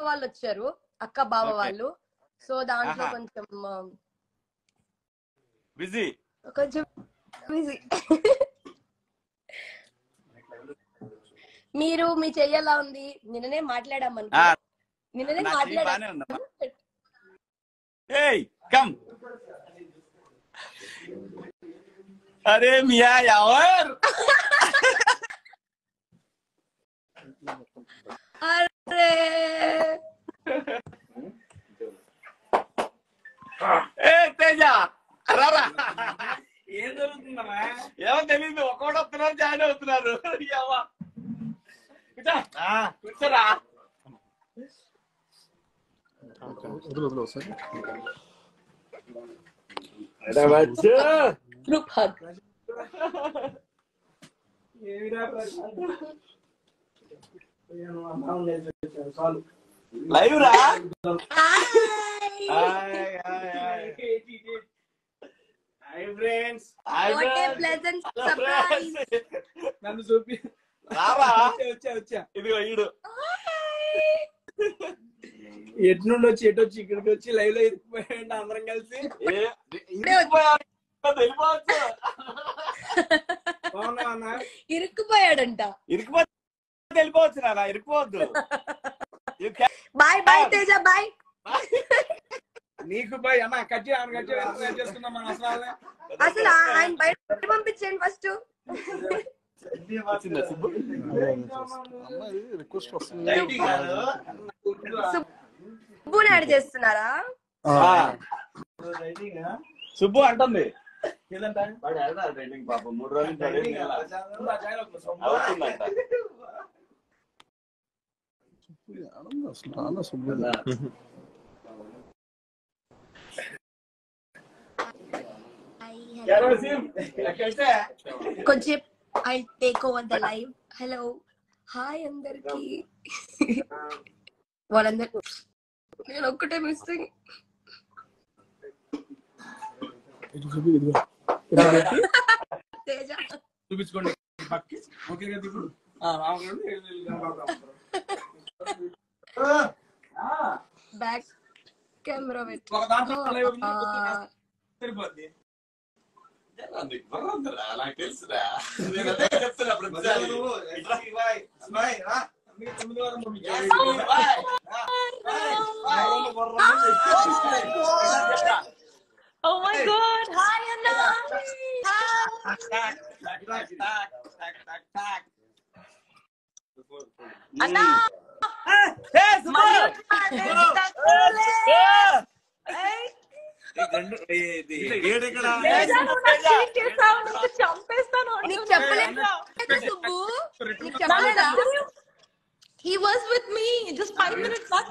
వాళ్ళు వచ్చారు, అక్క బావ వాళ్ళు. సో దాంట్లో కొంచెం బిజీ. మీరు మీ చెయ్యి ఎలా ఉంది? నిన్ననే మాట్లాడామని. నిన్ననే మాట్లాడాను. కమ్. అరే మియా యావర్. అరే తేజ రారా. ఏం జరుగుతుందమ్మా? ఏమో తెలియదు. ఒక్కోటి వస్తున్నారు, జాయిన్ అవుతున్నారు. కూర్చోరా. Group hug. లైవ్ రా. నన్ను చూపి వచ్చా. ఇదిగో ఈడు ఎటు నుండి వచ్చి ఎటు వచ్చి ఇక్కడికి వచ్చి లైవ్ లో ఇరికిపోయాడు అందరం కలిసి. ఇరుక్కుపోయాడంట. ఇరికిపోతే వెళ్ళిపోవచ్చు నాన్న, ఇరికిపోవద్దు. Bye bye Teja, bye. నీకు బాయ్ అన్న. కట్ చేసుకుందాం మనం. అసలు ఆయన బయట పంపించండి ఫస్ట్. సుబ్బుని యాడ్ చేస్తున్నారా? సుబ్బు అంటుంది పాపం 3 రోజులు అవుతుందంట. కొంచెం I take over the live. Hello hi అందరికి. వాళ్ళందరూ నేను ఒక్కటే మిస్సింగ్. తేజ చూపించుకోండి. బ్యాక్ కెమెరా సరిపోద్ది. నాకు తెలుసురా. Oh my God! Hi Anna. Hi. Anna. Hey, He was with me just 5 minutes back.